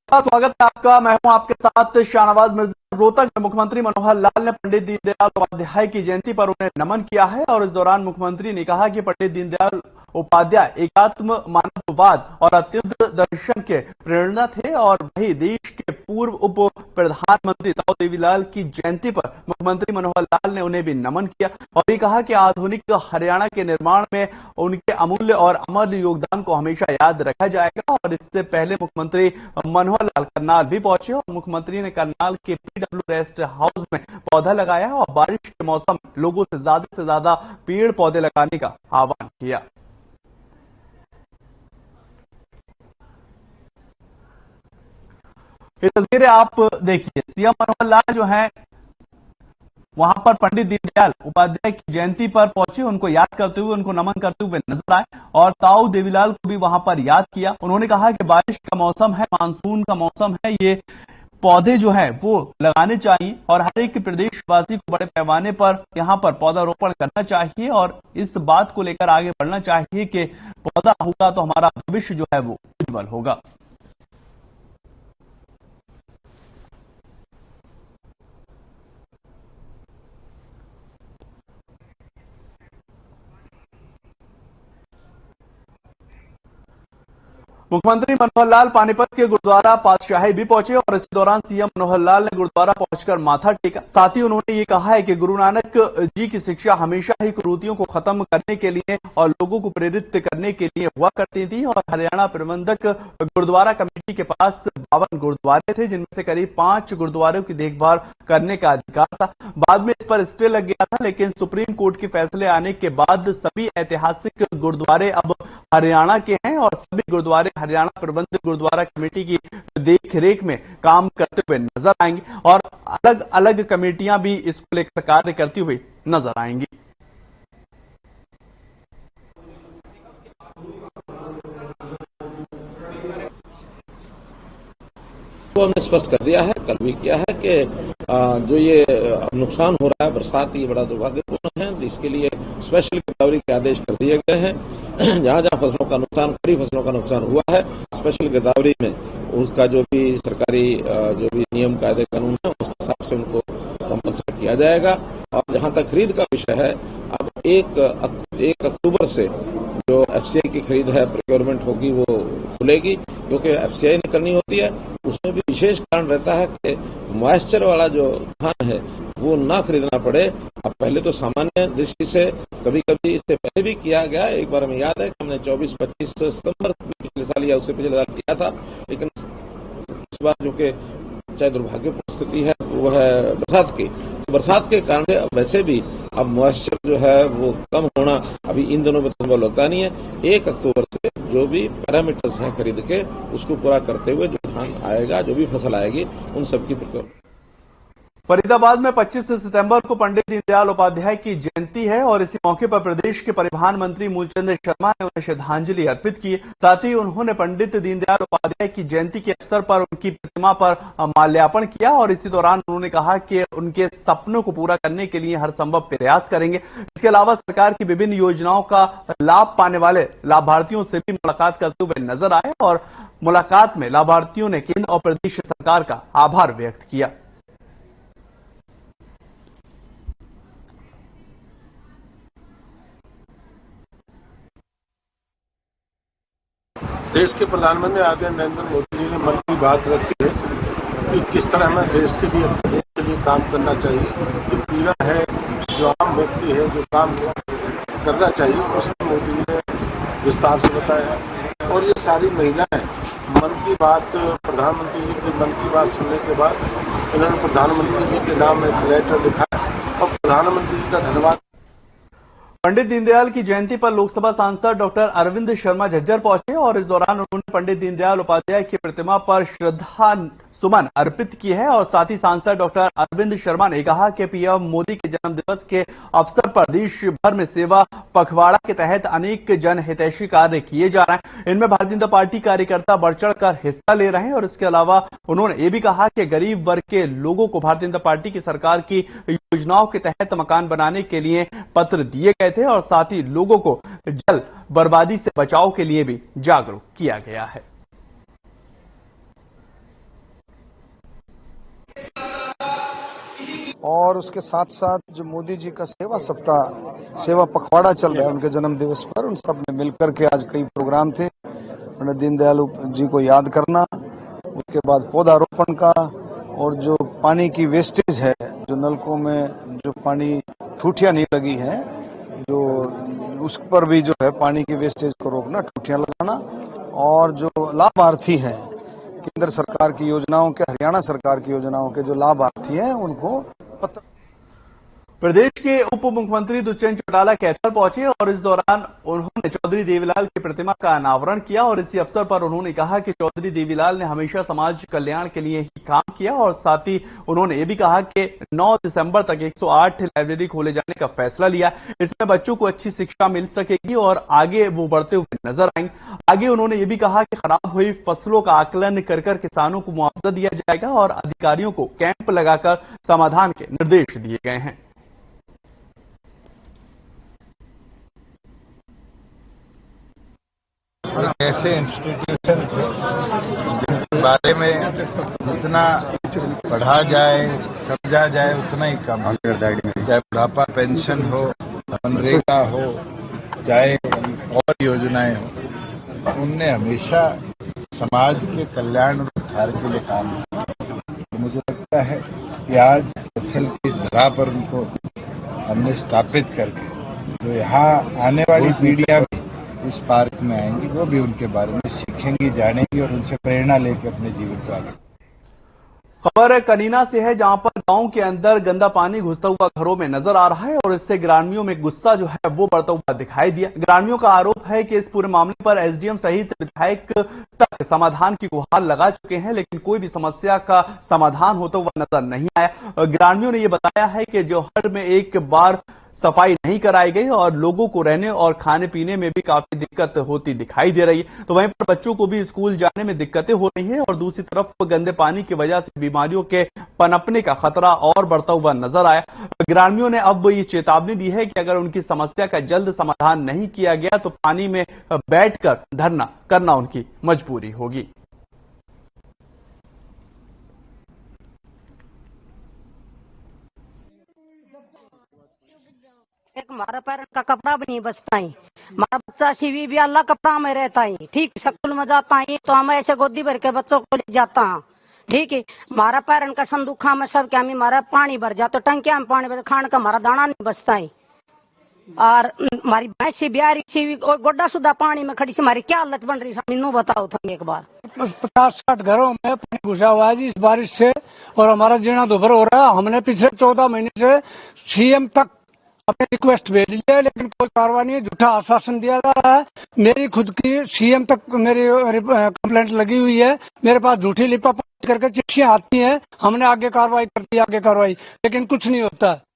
स्वागत है आपका। मैं हूं आपके साथ शाहनवाज मिर्जा। रोहतक में मुख्यमंत्री मनोहर लाल ने पंडित दीनदयाल उपाध्याय की जयंती पर उन्हें नमन किया है और इस दौरान मुख्यमंत्री ने कहा कि पंडित दीनदयाल उपाध्याय एकात्म मानववाद और अत्युन्नत दर्शन के प्रेरणा थे और वही देश के पूर्व उप प्रधानमंत्री ताऊ देवीलाल की जयंती पर मुख्यमंत्री मनोहर लाल ने उन्हें भी नमन किया और ये कहा कि आधुनिक हरियाणा के निर्माण में उनके अमूल्य और अमर योगदान को हमेशा याद रखा जाएगा। और इससे पहले मुख्यमंत्री मनोहर लाल करनाल भी पहुंचे और मुख्यमंत्री ने करनाल के पीडब्ल्यू रेस्ट हाउस में पौधा लगाया और बारिश के मौसम लोगों से ज्यादा पेड़ पौधे लगाने का आह्वान किया। ये तस्वीरें आप देखिए, सीएम मनोहर लाल जो हैं वहां पर पंडित दीनदयाल उपाध्याय की जयंती पर पहुंचे, उनको याद करते हुए, उनको नमन करते हुए नजर आए और ताऊ देवीलाल को भी वहां पर याद किया। उन्होंने कहा कि बारिश का मौसम है, मानसून का मौसम है, ये पौधे जो है वो लगाने चाहिए और हर एक प्रदेशवासी को बड़े पैमाने पर यहां पर पौधारोपण करना चाहिए और इस बात को लेकर आगे बढ़ना चाहिए कि पौधा होगा तो हमारा भविष्य जो है वो उज्जवल होगा। मुख्यमंत्री मनोहर लाल पानीपत के गुरुद्वारा पातशाही भी पहुंचे और इस दौरान सीएम मनोहर लाल ने गुरुद्वारा पहुंचकर माथा टेका। साथ ही उन्होंने ये कहा है कि गुरु नानक जी की शिक्षा हमेशा ही कुरीतियों को खत्म करने के लिए और लोगों को प्रेरित करने के लिए हुआ करती थी और हरियाणा प्रबंधक गुरुद्वारा कमेटी के पास 52 गुरुद्वारे थे, जिनमें से करीब 5 गुरुद्वारों की देखभाल करने का अधिकार था। बाद में इस पर स्टे लग गया था, लेकिन सुप्रीम कोर्ट के फैसले आने के बाद सभी ऐतिहासिक गुरुद्वारे अब हरियाणा के हैं और सभी गुरुद्वारे हरियाणा प्रबंधक गुरुद्वारा कमेटी की देखरेख में काम करते हुए नजर आएंगे और अलग अलग कमेटियां भी इसको लेकर कार्य करती हुई नजर आएंगी। तो हमने स्पष्ट कर दिया है, कल भी किया है कि जो ये नुकसान हो रहा है बरसात, ये बड़ा दुर्भाग्यपूर्ण है। इसके लिए स्पेशल गिरदावरी के आदेश कर दिए गए हैं। जहां जहां फसलों का नुकसान, खड़ी फसलों का नुकसान हुआ है, स्पेशल गिरदावरी में उसका जो भी सरकारी जो भी नियम कायदे कानून है उस हिसाब से उनको कंपनसेट किया जाएगा। और जहां तक खरीद का विषय है, अब 1 अक्टूबर से जो एफसीआई की खरीद है, प्रोक्योरमेंट होगी, वो खुलेगी, क्योंकि एफसीआई ने करनी होती है। उसमें भी विशेष कारण रहता है कि मॉइस्चर वाला जो धान है वो ना खरीदना पड़े। अब पहले तो सामान्य दृष्टि से कभी कभी इससे पहले भी किया गया, एक बार हमें याद है कि हमने 24-25 सितंबर पिछले साल या उससे पिछले साल किया था, लेकिन इस बार जो कि चाहे दुर्भाग्यपूर्ण स्थिति है वो है बरसात के कारण से वैसे भी अब मॉइस्चर जो है वो कम होना अभी इन दिनों में संभव लगता नहीं है। 1 अक्टूबर से जो भी पैरामीटर्स हैं खरीद के, उसको पूरा करते हुए जो धान आएगा, जो भी फसल आएगी, उन सबकी प्रोक्योरमेंट। फरीदाबाद में 25 सितंबर को पंडित दीनदयाल उपाध्याय की जयंती है और इसी मौके पर प्रदेश के परिवहन मंत्री मूलचंद शर्मा ने उन्हें श्रद्धांजलि अर्पित की। साथ ही उन्होंने पंडित दीनदयाल उपाध्याय की जयंती के अवसर पर उनकी प्रतिमा पर माल्यार्पण किया और इसी दौरान उन्होंने कहा कि उनके सपनों को पूरा करने के लिए हर संभव प्रयास करेंगे। इसके अलावा सरकार की विभिन्न योजनाओं का लाभ पाने वाले लाभार्थियों से भी मुलाकात करते हुए नजर आए और मुलाकात में लाभार्थियों ने केंद्र और प्रदेश सरकार का आभार व्यक्त किया। देश के प्रधानमंत्री आदरणीय नरेंद्र मोदी जी ने मन की बात रखी है कि किस तरह हमें देश के लिए काम करना चाहिए। जो पीड़ा है, जो आम व्यक्ति है, जो काम करना चाहिए, उसको मोदी जी ने विस्तार से बताया। और ये सारी महिलाएं मन की बात, प्रधानमंत्री जी की मन की बात सुनने के बाद इन्होंने प्रधानमंत्री जी के नाम एक लेटर लिखा और प्रधानमंत्री जी का धन्यवाद। पंडित दीनदयाल की जयंती पर लोकसभा सांसद डॉक्टर अरविंद शर्मा झज्जर पहुंचे और इस दौरान उन्होंने पंडित दीनदयाल उपाध्याय की प्रतिमा पर श्रद्धा सुमन अर्पित की है और साथ ही सांसद डॉक्टर अरविंद शर्मा ने कहा कि पीएम मोदी के जन्म दिवस के अवसर पर देश भर में सेवा पखवाड़ा के तहत अनेक जनहितैषी कार्य किए जा रहे हैं। इनमें भारतीय जनता पार्टी कार्यकर्ता बढ़ चढ़कर हिस्सा ले रहे हैं और इसके अलावा उन्होंने ये भी कहा कि गरीब वर्ग के लोगों को भारतीय जनता पार्टी की सरकार की योजनाओं के तहत मकान बनाने के लिए पत्र दिए गए थे और साथ ही लोगों को जल बर्बादी से बचाव के लिए भी जागरूक किया गया है। और उसके साथ साथ जो मोदी जी का सेवा सप्ताह, सेवा पखवाड़ा चल रहा है उनके जन्म दिवस पर, उन सब ने मिलकर के आज कई प्रोग्राम थे। पंडित दीनदयाल जी को याद करना, उसके बाद पौधारोपण का, और जो पानी की वेस्टेज है, जो नलकों में जो पानी ठूठियां नहीं लगी है, जो उस पर भी जो है पानी की वेस्टेज को रोकना, ठूठियां लगाना, और जो लाभार्थी हैं केंद्र सरकार की योजनाओं के, हरियाणा सरकार की योजनाओं के जो लाभार्थी हैं उनको पत्र। प्रदेश के उप मुख्यमंत्री दुष्यंत चौटाला कैथल पहुंचे और इस दौरान उन्होंने चौधरी देवीलाल की प्रतिमा का अनावरण किया और इसी अवसर पर उन्होंने कहा कि चौधरी देवीलाल ने हमेशा समाज कल्याण के लिए ही काम किया और साथ ही उन्होंने ये भी कहा कि 9 दिसंबर तक 108 लाइब्रेरी खोले जाने का फैसला लिया। इसमें बच्चों को अच्छी शिक्षा मिल सकेगी और आगे वो बढ़ते हुए नजर आएंगे। आगे उन्होंने ये भी कहा कि खराब हुई फसलों का आकलन कर किसानों को मुआवजा दिया जाएगा और अधिकारियों को कैंप लगाकर समाधान के निर्देश दिए गए हैं। ऐसे इंस्टीट्यूशन जिनके बारे में जितना पढ़ा जाए, समझा जाए, उतना ही कम है। चाहे बुढ़ापा पेंशन हो, मनरेगा हो, चाहे और योजनाएं हो, उनने हमेशा समाज के कल्याण और उद्धार के लिए काम किया। तो मुझे लगता है कि आज कैथल की इस धरा पर उनको हमने स्थापित करके जो यहाँ आने वाली पीढ़ियां भी इस पार्क में आएंगी, वो भी उनके बारे में सीखेंगी, जानेंगी और उनसे प्रेरणा लेकर अपने जीवन को आगे। खबर कनीना से है, जहां पर गांव के अंदर गंदा पानी घुसता हुआ घरों में नजर आ रहा है और इससे ग्रामीणों में गुस्सा जो है वो बढ़ता हुआ दिखाई दिया। ग्रामीणों का आरोप है कि इस पूरे मामले पर एसडीएम सहित विधायक तक समाधान की गुहार लगा चुके हैं, लेकिन कोई भी समस्या का समाधान होता हुआ नजर नहीं आया। ग्रामीणों ने यह बताया है कि जोहर में एक बार सफाई नहीं कराई गई और लोगों को रहने और खाने पीने में भी काफी दिक्कत होती दिखाई दे रही है। तो वहीं पर बच्चों को भी स्कूल जाने में दिक्कतें हो रही हैं और दूसरी तरफ गंदे पानी की वजह से बीमारियों के पनपने का खतरा और बढ़ता हुआ नजर आया। ग्रामीणों ने अब ये चेतावनी दी है कि अगर उनकी समस्या का जल्द समाधान नहीं किया गया तो पानी में बैठकर धरना करना उनकी मजबूरी होगी। एक हमारा पैर का कपड़ा भी नहीं बचता है। हमारा बच्चा सीवी भी अल्लाह कपड़ा में रहता है, ठीक, स्कूल में जाता है तो हम ऐसे गोदी भर के बच्चों को ले जाता है, ठीक है। हमारा पैरन का संदूखा में सब क्या हमारा पानी भर जाता, टंकिया में पानी भर, खाने का हमारा दाना नहीं बचता है। और हमारी भैंस ब्यारी सी गोड्डा सुधा पानी में खड़ी से, हमारी क्या हालत बन रही है, मीनू बताओ तुम एक बार। 50-60 घरों में पानी घुसा हुआ है इस बारिश से और हमारा जीना दोपहर हो रहा है। हमने पिछले 14 महीने से सीएम तक अपने रिक्वेस्ट भेज लिया है, लेकिन कोई कार्रवाई नहीं, झूठा आश्वासन दिया जा रहा है। मेरी खुद की सीएम तक मेरी कंप्लेंट लगी हुई है, मेरे पास झूठी लिपापोती करके चिट्ठियां आती हैं, हमने आगे कार्रवाई कर दी, आगे कार्रवाई, लेकिन कुछ नहीं होता है।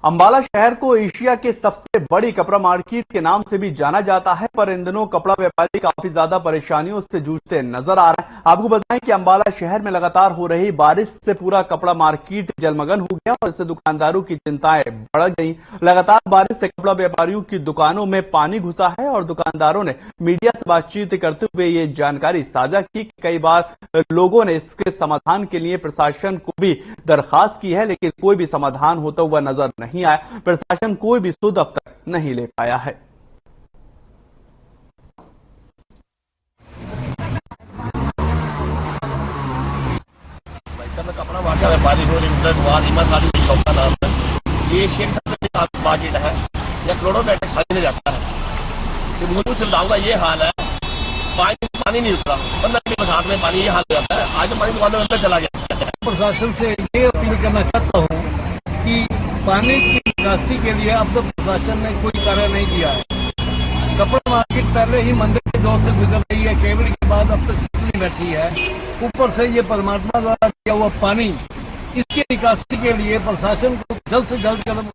अंबाला शहर को एशिया के सबसे बड़ी कपड़ा मार्केट के नाम से भी जाना जाता है, पर इन दिनों कपड़ा व्यापारी काफी ज्यादा परेशानियों से जूझते नजर आ रहे हैं। आपको बताएं कि अंबाला शहर में लगातार हो रही बारिश से पूरा कपड़ा मार्केट जलमग्न हो गया और इससे दुकानदारों की चिंताएं बढ़ गई। लगातार बारिश से कपड़ा व्यापारियों की दुकानों में पानी घुसा है और दुकानदारों ने मीडिया से बातचीत करते हुए ये जानकारी साझा की कि कई बार लोगों ने इसके समाधान के लिए प्रशासन को भी दरखास्त की है, लेकिन कोई भी समाधान होता हुआ नजर नहीं आया। प्रशासन कोई भी सुध अब तक नहीं ले पाया है। कपड़ा मार्केट व्यापारी हो ईमानदारी की शॉप का नाम है, ये एशिया का सबसे बड़ा मार्केट है, यह करोड़ों का टैक्स खाने जाता है। तो मुझे सुविधाओं का ये हाल है, पानी नहीं उतरा, 15 मिनट बरसात में पानी ये हाल हो जाता है। आज तो पानी दुकानों में अंदर चला गया। प्रशासन से ये अपील करना चाहता हूँ कि पानी की निकासी के लिए अब तक प्रशासन ने कोई कार्य नहीं किया है। कपड़ा मार्केट पहले ही मंदिर के दौर से गुजर रही है, केवल के बाद अब तक सिर्फ बैठी है। ऊपर से ये परमात्मा द्वारा दिया हुआ पानी, इसकी निकासी के लिए प्रशासन को जल्द से जल्द कदम।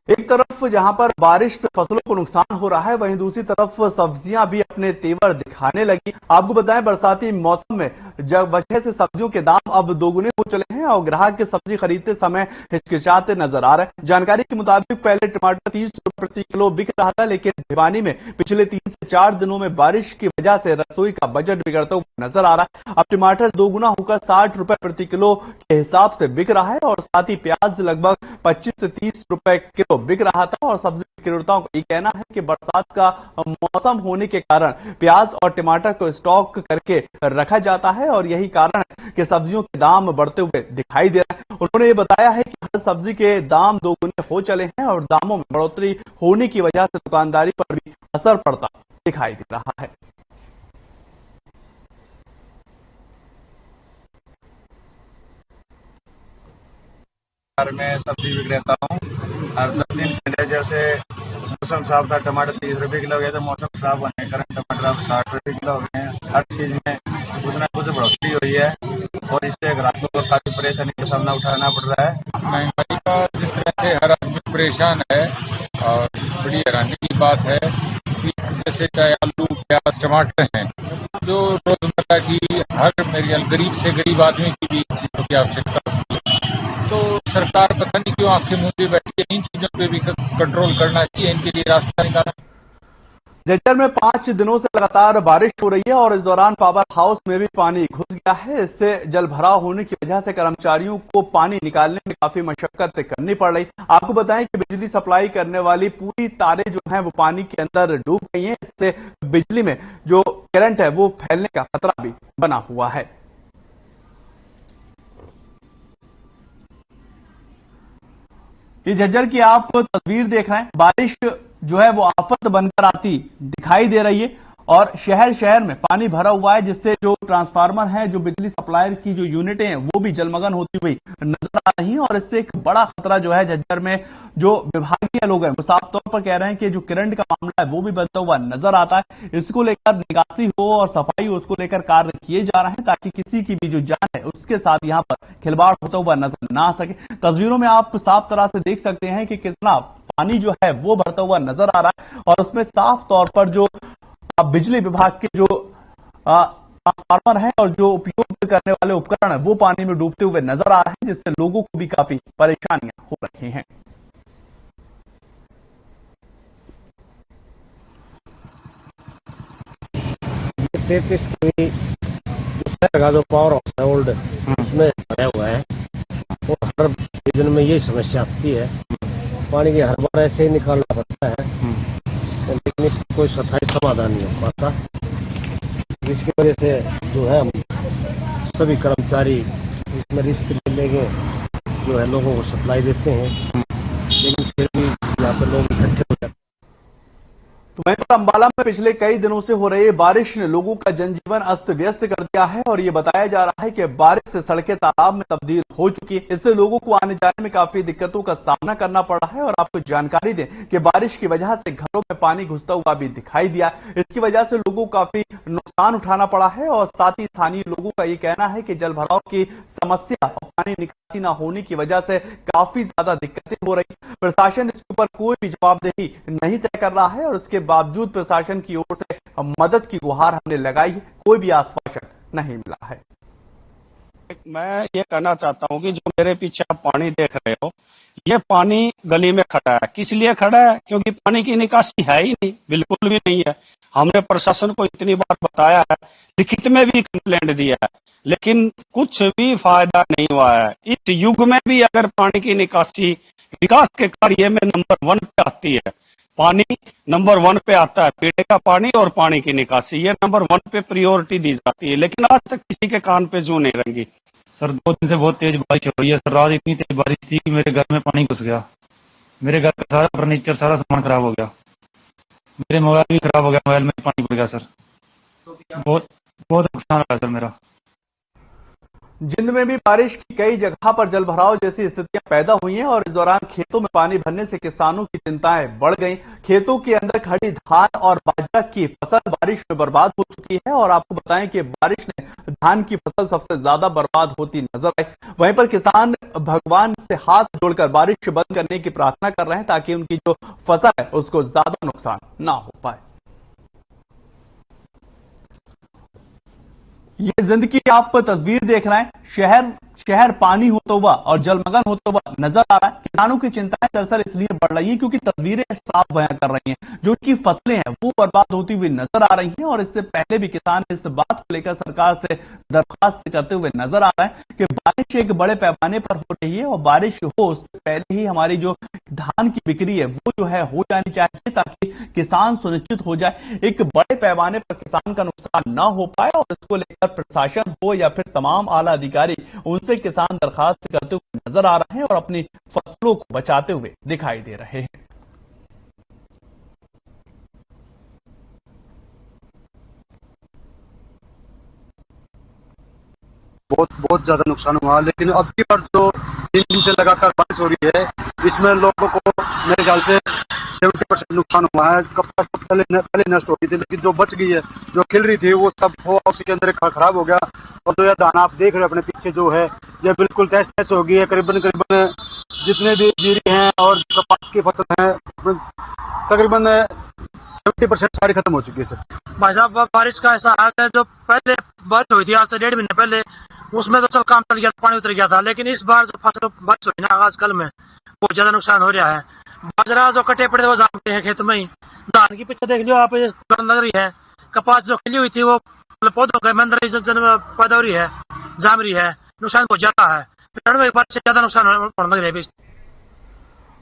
एक तरफ जहां पर बारिश से फसलों को नुकसान हो रहा है, वहीं दूसरी तरफ सब्जियां भी अपने तेवर दिखाने लगी। आपको बताएं, बरसाती मौसम में वजह से सब्जियों के दाम अब दोगुने हो चले हैं और ग्राहक सब्जी खरीदते समय हिचकिचाते नजर आ रहे हैं। जानकारी के मुताबिक पहले टमाटर 30 रुपए प्रति किलो बिक रहा था, लेकिन भिवानी में पिछले 3 से 4 दिनों में बारिश की वजह से रसोई का बजट बिगड़ता हुआ नजर आ रहा है। अब टमाटर दोगुना होकर 60 रुपए प्रति किलो के हिसाब से बिक रहा है और साथ ही प्याज लगभग 25 से 30 रुपए किलो बिक रहा था। और सब्जी विक्रेताओं का ये कहना है कि बरसात का मौसम होने के कारण प्याज और टमाटर को स्टॉक करके रखा जाता है और यही कारण है कि सब्जियों के दाम बढ़ते हुए दिखाई दे रहे हैं। उन्होंने ये बताया है कि हर सब्जी के दाम दोगुने हो चले हैं और दामों में बढ़ोतरी होने की वजह से दुकानदारी पर भी असर पड़ता दिखाई दे रहा है। मैं सब्जी विक्रेता हूँ। हर 10 दिन पहले जैसे मौसम साफ था, टमाटर 30 रुपए किलो हो गया, तो मौसम साफ होने के कारण टमाटर अब 60 रुपए किलो हो गए हैं। हर चीज में कुछ ना कुछ बढ़ोतरी हुई है और इससे ग्राहकों को काफी परेशानी का सामना उठाना पड़ रहा है। महंगाई का जिस तरह से हर आदमी परेशान है और बड़ी हैरानी की बात है कि जैसे चाहे आलू, प्याज, टमाटर हैं, जो रोजमर्रा की हर मेरी गरीब से गरीब आदमी की भी चीजों की आवश्यकता होती है। तो सरकार पता नहीं क्यों आंखें मूंदे बैठी है। इन चीजों पे भी कंट्रोल करना चाहिए, इनके लिए रास्ता निकालना। झज्जर में 5 दिनों से लगातार बारिश हो रही है और इस दौरान पावर हाउस में भी पानी घुस गया है। इससे जलभराव होने की वजह से कर्मचारियों को पानी निकालने में काफी मशक्कत करनी पड़ रही। आपको बताएं कि बिजली सप्लाई करने वाली पूरी तारें जो हैं वो पानी के अंदर डूब गई हैं। इससे बिजली में जो करंट है वो फैलने का खतरा भी बना हुआ है। ये झज्जर की आप तस्वीर देख रहे हैं। बारिश जो है वो आफत बनकर आती दिखाई दे रही है और शहर शहर में पानी भरा हुआ है, जिससे जो ट्रांसफार्मर है, जो बिजली सप्लायर की जो यूनिटें हैं वो भी जलमग्न होती हुई नजर आ रही हैं। और इससे एक बड़ा खतरा जो है झज्जर में जो विभागीय लोग हैं वो साफ तौर पर कह रहे हैं कि जो करंट का मामला है वो भी बढ़ता हुआ नजर आता है। इसको लेकर निकासी हो और सफाई हो, उसको लेकर कार्य किए जा रहे हैं ताकि किसी की भी जो जान है उसके साथ यहाँ पर खिलवाड़ होता हुआ नजर ना आ सके। तस्वीरों में आप साफ तरह से देख सकते हैं कि कितना पानी जो है वो भरता हुआ नजर आ रहा है और उसमें साफ तौर पर जो बिजली विभाग के जो ट्रांसफार्मर है और जो उपयोग करने वाले उपकरण है वो पानी में डूबते हुए नजर आ रहे हैं, जिससे लोगों को भी काफी परेशानियां हो रही हैं। ये 33 केवी का जो पावर हाउस है ओल्ड, उसमें भरा हुआ है और हर सीजन में यही समस्या आती है। पानी की हर बार ऐसे ही निकालना पड़ता है, लेकिन इसका कोई स्थायी समाधान नहीं हो पाता। जिसकी वजह से जो है हम सभी कर्मचारी इसमें रिस्क ले लेंगे, जो है लोगों को सप्लाई देते हैं, लेकिन फिर भी यहाँ पर लोग इकट्ठे हो जाते हैं। तो वहीं पर अंबाला में पिछले कई दिनों से हो रही बारिश ने लोगों का जनजीवन अस्त व्यस्त कर दिया है और ये बताया जा रहा है कि बारिश से सड़कें तालाब में तब्दील हो चुकी है। इससे लोगों को आने जाने में काफी दिक्कतों का सामना करना पड़ रहा है। और आपको जानकारी दें कि बारिश की वजह से घरों में पानी घुसता हुआ भी दिखाई दिया। इसकी वजह से लोगों को काफी नुकसान उठाना पड़ा है और साथ ही स्थानीय लोगों का ये कहना है कि जलभराव की समस्या और पानी निकासी न होने की वजह से काफी ज्यादा दिक्कतें हो रही। प्रशासन इसके ऊपर कोई भी जवाबदेही नहीं तय कर रहा है और इसके बावजूद प्रशासन की ओर से मदद की गुहार हमने लगाई है, कोई भी आश्वासन नहीं मिला है। मैं ये कहना चाहता हूँ कि जो मेरे पीछे आप पानी देख रहे हो, ये पानी गली में खड़ा है। किस लिए खड़ा है? क्योंकि पानी की निकासी है ही नहीं, बिल्कुल भी नहीं है। हमने प्रशासन को इतनी बार बताया है, लिखित में भी कंप्लेंट दिया है, लेकिन कुछ भी फायदा नहीं हुआ है। इस युग में भी अगर पानी की निकासी विकास के कार्य में नंबर 1 पे आती है, पानी नंबर 1 पे आता है, पीने का पानी और पानी की निकासी, ये नंबर 1 पे प्रायोरिटी दी जाती है, लेकिन आज तक किसी के कान पे जू नहीं रंगी। सर 2 दिन से बहुत तेज बारिश हो रही है सर। रात इतनी तेज बारिश थी कि मेरे घर में पानी घुस गया। मेरे घर का सारा फर्नीचर, सारा सामान खराब हो गया। मेरे मोबाइल भी खराब हो गया, मोबाइल में पानी भर गया सर। बहुत नुकसान हुआ सर मेरा। जिंद में भी बारिश की कई जगह पर जलभराव जैसी स्थितियां पैदा हुई हैं और इस दौरान खेतों में पानी भरने से किसानों की चिंताएं बढ़ गईं। खेतों के अंदर खड़ी धान और बाजरा की फसल बारिश में बर्बाद हो चुकी है और आपको बताएं कि बारिश ने धान की फसल सबसे ज्यादा बर्बाद होती नजर आई। वहीं पर किसान भगवान से हाथ जोड़कर बारिश बंद करने की प्रार्थना कर रहे हैं ताकि उनकी जो फसल है उसको ज्यादा नुकसान ना हो पाए। ये जिंदगी आप तस्वीर देख रहे हैं। शहर शहर पानी होता हुआ और जलमग्न होता हुआ नजर आ रहा है। किसानों की चिंताएं दरअसल इसलिए बढ़ रही है क्योंकि तस्वीरें साफ बयां कर रही हैं, जो उनकी फसलें हैं वो बर्बाद होती हुई नजर आ रही हैं। और इससे पहले भी किसान इस बात को लेकर सरकार से दरख्वास्त करते हुए नजर आ रहा है कि बारिश एक बड़े पैमाने पर हो रही है और बारिश हो उससे पहले ही हमारी जो धान की बिक्री है वो जो है हो जानी चाहिए, ताकि किसान सुनिश्चित हो जाए, एक बड़े पैमाने पर किसान का नुकसान न हो पाए। और इसको लेकर प्रशासन हो या फिर तमाम आला अधिकारी, उनसे किसान दरखास्त करते हुए नजर आ रहे हैं और अपनी फसलों को बचाते हुए दिखाई दे रहे हैं। बहुत ज्यादा नुकसान हुआ, लेकिन अब की बार जो 3 दिन से लगातार बारिश हो रही है इसमें लोगों को मेरे ख्याल से 70% नुकसान हुआ है। कपास तो पहले नष्ट हो गई थी, लेकिन जो बच गई है, जो खिल रही थी, वो सब वो उसी के अंदर खराब हो गया। और जो यह दाना आप देख रहे हो अपने पीछे जो है, यह बिल्कुल तहस नहस हो गई है। करीबन जितने भी जीरी हैं और कपास की फसल है तकरीबन 70% सारी खत्म हो चुकी है। सर भाई साहब, बारिश का ऐसा हाल है, जो पहले बारिश हुई थी आज से 1.5 महीने पहले, उसमें तो चल काम चल गया, पानी उतर गया था। लेकिन इस बार जो फसल बारिश हुई ना आजकल में, बहुत ज्यादा नुकसान हो रहा है। बाजरा जो कटे पड़े वो जामते हैं खेत में ही, धान की पीछे देख लियो आप, गर्म लग रही है। कपास जो खिली हुई थी वो पौधों के अंदर पैदा हो रही है, जाम रही है, नुकसान बहुत ज्यादा है। बारिश से ज्यादा नुकसान होने लग रहा है।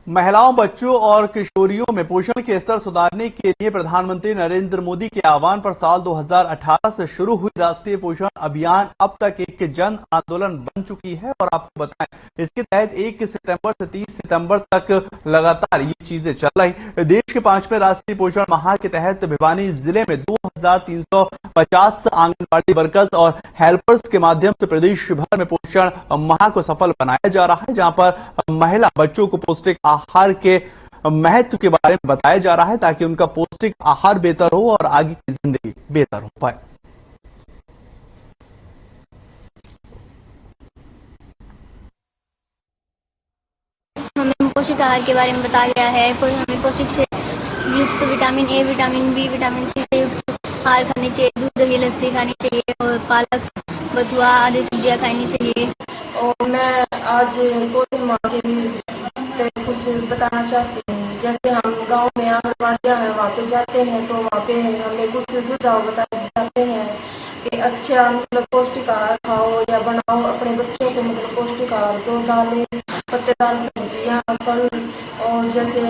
महिलाओं, बच्चों और किशोरियों में पोषण के स्तर सुधारने के लिए प्रधानमंत्री नरेंद्र मोदी के आह्वान पर साल 2018 से शुरू हुई राष्ट्रीय पोषण अभियान अब तक एक जन आंदोलन बन चुकी है। और आपको बताएं, इसके तहत 1 सितंबर से 30 सितंबर तक लगातार ये चीजें चल रही। देश के 5वें राष्ट्रीय पोषण माह के तहत भिवानी जिले में 2350 आंगनबाड़ी वर्कर्स और हेल्पर्स के माध्यम से प्रदेश भर में पोषण माह को सफल बनाया जा रहा है, जहां पर महिला बच्चों को पौष्टिक आहार के महत्व के बारे में बताया जा रहा है, ताकि उनका पौष्टिक आहार बेहतर हो और आगे की जिंदगी बेहतर हो पाए। हमें पौष्टिक आहार के बारे में बताया गया है। हमें पौष्टिक से युक्त vitamin A, vitamin B, vitamin C से युक्त आहार खाने चाहिए, दूध, दही, लस्सी खानी चाहिए और पालक, बथुआ आदि सब्जियां खानी चाहिए। और मैं आज पोषण माह के कुछ बताना चाहती हूँ। जैसे हम गांव में आंगनबाड़ियाँ हैं, वहाँ पे जाते हैं तो वहाँ पे हमें कुछ सुझाव बताए जाते हैं कि अच्छा मतलब पौष्टिक आहार खाओ या बनाओ अपने बच्चों को, मतलब पौष्टिक आहार दो, दालें, पत्तेदार सब्जियाँ, फल, और जैसे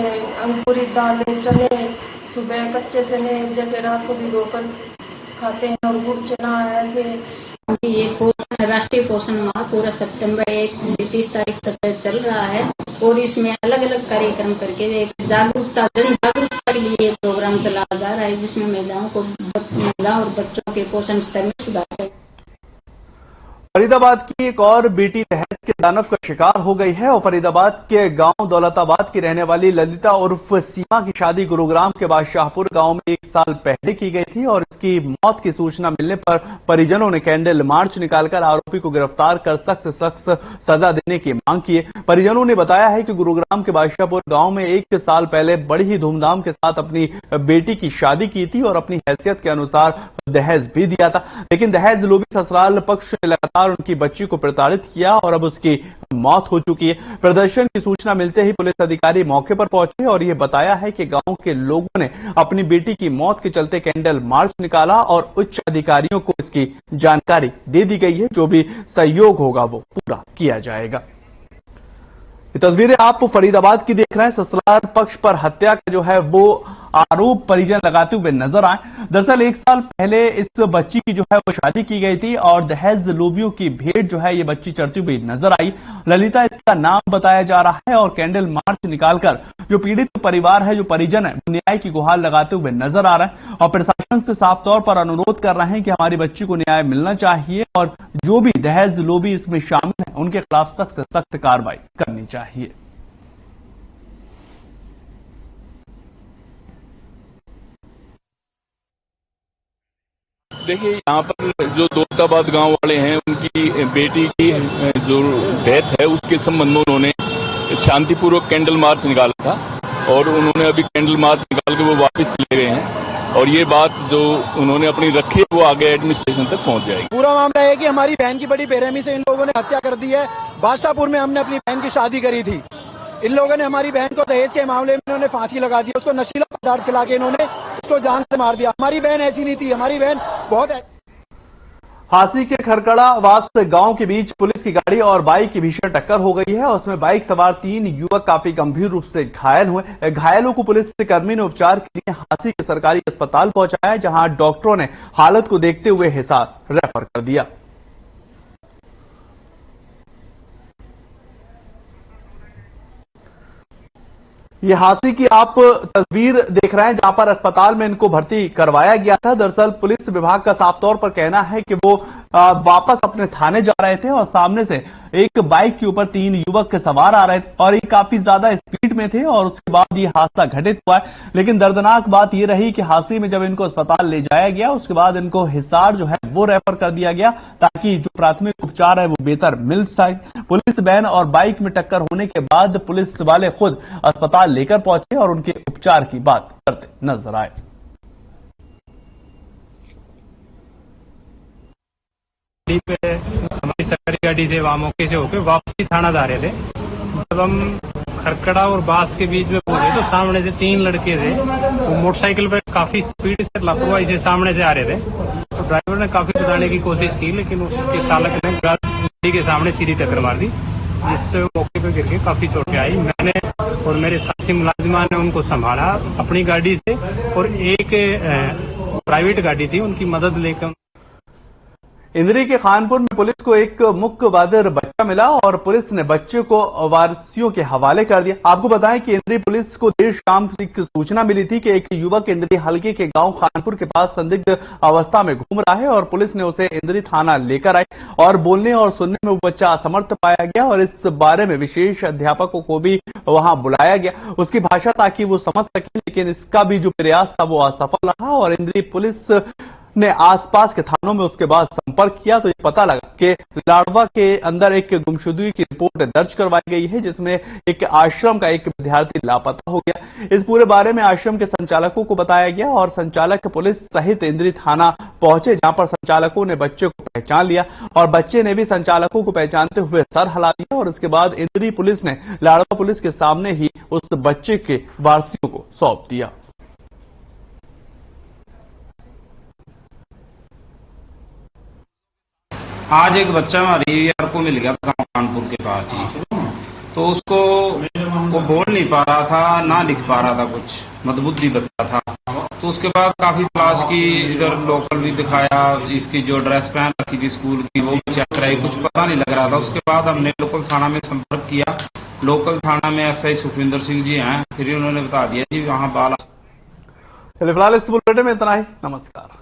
अंकुरित दालें, चने, सुबह कच्चे चने जैसे रात को भिगोकर खाते हैं, और गुड़ चना ऐसे। ये राष्ट्रीय पोषण माह पूरा सितंबर 1 से 30 तारीख तक चल रहा है और इसमें अलग अलग कार्यक्रम करके एक जन जागरूकता के लिए प्रोग्राम चलाया जा रहा है, जिसमें महिलाओं और बच्चों के पोषण स्तर में सुधार है। फरीदाबाद की एक और बेटी दहेज के दानव का शिकार हो गई है और फरीदाबाद के गांव दौलताबाद की रहने वाली ललिता उर्फ सीमा की शादी गुरुग्राम के बादशाहपुर गांव में 1 साल पहले की गई थी और इसकी मौत की सूचना मिलने पर परिजनों ने कैंडल मार्च निकालकर आरोपी को गिरफ्तार कर सख्त से सख्त सजा देने की मांग की है। परिजनों ने बताया है कि गुरुग्राम के बादशाहपुर गांव में 1 साल पहले बड़ी ही धूमधाम के साथ अपनी बेटी की शादी की थी और अपनी हैसियत के अनुसार दहेज भी दिया था, लेकिन दहेज लोभी ससुराल पक्ष ने लगातार उनकी बच्ची को प्रताड़ित किया और अब उसकी मौत हो चुकी है। प्रदर्शन की सूचना मिलते ही पुलिस अधिकारी मौके पर पहुंचे और यह बताया है कि गांव के लोगों ने अपनी बेटी की मौत के चलते कैंडल मार्च निकाला और उच्च अधिकारियों को इसकी जानकारी दे दी गई है। जो भी सहयोग होगा वो पूरा किया जाएगा। ये तस्वीरें आप फरीदाबाद की देख रहे हैं। ससुराल पक्ष पर हत्या का जो है वो आरोप परिजन लगाते हुए नजर आए। दरअसल 1 साल पहले इस बच्ची की जो है वो शादी की गई थी और दहेज लोभियों की भीड़ जो है ये बच्ची चढ़ती हुई नजर आई। ललिता इसका नाम बताया जा रहा है और कैंडल मार्च निकालकर जो पीड़ित परिवार है, जो परिजन है, न्याय की गुहार लगाते हुए नजर आ रहा है और प्रशासन से साफ तौर पर अनुरोध कर रहे हैं कि हमारी बच्ची को न्याय मिलना चाहिए और जो भी दहेज लोभी इसमें शामिल है उनके खिलाफ सख्त से सख्त कार्रवाई करनी चाहिए। देखिए, यहाँ पर जो दौलताबाद गांव वाले हैं उनकी बेटी की जो डेथ है उसके संबंध में उन्होंने शांतिपूर्वक कैंडल मार्च निकाला था और उन्होंने अभी कैंडल मार्च निकाल के वो वापस चले गए हैं और ये बात जो उन्होंने अपनी रखी है वो आगे एडमिनिस्ट्रेशन तक पहुंच जाएगी। पूरा मामला है कि हमारी बहन की बड़ी बेरहमी से इन लोगों ने हत्या कर दी है। बादशाहपुर में हमने अपनी बहन की शादी करी थी, इन लोगों ने हमारी बहन को दहेज के मामले में इन्होंने फांसी लगा दी, उसको नशीला पदार्थ खिला के इन्होंने उसको जान से मार दिया। हमारी बहन ऐसी नहीं थी, हमारी बहन बहुत। हांसी के खरकड़ा वास गांव के बीच पुलिस की गाड़ी और बाइक की भीषण टक्कर हो गई है। उसमें बाइक सवार 3 युवक काफी गंभीर रूप से घायल हुए। घायलों को पुलिस कर्मी ने उपचार के लिए हांसी के सरकारी अस्पताल पहुंचाया, जहां डॉक्टरों ने हालत को देखते हुए हिसार रेफर कर दिया। ये हांसी की आप तस्वीर देख रहे हैं, जहां पर अस्पताल में इनको भर्ती करवाया गया था। दरअसल पुलिस विभाग का साफ तौर पर कहना है कि वो वापस अपने थाने जा रहे थे और सामने से एक बाइक के ऊपर 3 युवक के सवार आ रहे थे और ये काफी ज्यादा स्पीड में थे और उसके बाद ये हादसा घटित हुआ है। लेकिन दर्दनाक बात ये रही कि हांसी में जब इनको अस्पताल ले जाया गया, उसके बाद इनको हिसार जो है वो रेफर कर दिया गया ताकि जो प्राथमिक उपचार है वो बेहतर मिल सके। पुलिस वैन और बाइक में टक्कर होने के बाद पुलिस वाले खुद अस्पताल लेकर पहुंचे और उनके उपचार की बात करते नजर आए। हमारी सरकारी गाड़ी से वहां मौके से होकर वापसी थाना जा रहे थे। जब हम खरकड़ा और बास के बीच में पहुंचे तो सामने से 3 लड़के थे, वो मोटरसाइकिल पर काफी स्पीड से लापरवाही से सामने से आ रहे थे। तो ड्राइवर ने काफी बचाने की कोशिश की, लेकिन उसके चालक ने गाड़ी के सामने सीधी टक्कर मार दी, जिससे मौके पर गिर के काफी चोटें आई। मैंने और मेरे साथी मुलाजिमान ने उनको संभाला अपनी गाड़ी से, और एक प्राइवेट गाड़ी थी उनकी मदद लेकर। इंद्री के खानपुर में पुलिस को एक मुक्ख बधिर बच्चा मिला और पुलिस ने बच्चे को वारसियों के हवाले कर दिया। आपको बताएं कि इंद्री पुलिस को देर शाम एक सूचना मिली थी कि एक युवक इंद्री हलके के गांव खानपुर के पास संदिग्ध अवस्था में घूम रहा है और पुलिस ने उसे इंद्री थाना लेकर आई और बोलने और सुनने में वो बच्चा असमर्थ पाया गया और इस बारे में विशेष अध्यापकों को भी वहां बुलाया गया, उसकी भाषा ताकि वो समझ सके। लेकिन इसका भी जो प्रयास था वो असफल रहा और इंद्री पुलिस ने आसपास के थानों में उसके बाद संपर्क किया तो ये पता लगा कि लाड़वा के अंदर एक गुमशुदगी की रिपोर्ट दर्ज करवाई गई है, जिसमें एक आश्रम का एक विद्यार्थी लापता हो गया। इस पूरे बारे में आश्रम के संचालकों को बताया गया और संचालक पुलिस सहित इंद्री थाना पहुंचे, जहां पर संचालकों ने बच्चे को पहचान लिया और बच्चे ने भी संचालकों को पहचानते हुए सर हिला दिया और उसके बाद इंद्री पुलिस ने लाड़वा पुलिस के सामने ही उस बच्चे के वारसियों को सौंप दिया। आज एक बच्चा हमारी यार को मिल गया गांव कानपुर के पास ही, तो उसको वो बोल नहीं पा रहा था, ना लिख पा रहा था, कुछ मंदबुद्धि बच्चा था। तो उसके बाद काफी तलाश की, इधर लोकल भी दिखाया, इसकी जो ड्रेस पहन रखी थी स्कूल की वो भी चेक कराई, कुछ पता नहीं लग रहा था। उसके बाद हमने लोकल थाना में संपर्क किया। लोकल थाना में एसआई सुखविंदर सिंह जी हैं, फिर उन्होंने बता दिया जी वहां बाल। फिलहाल इस बुलेटिन में इतना ही। नमस्कार।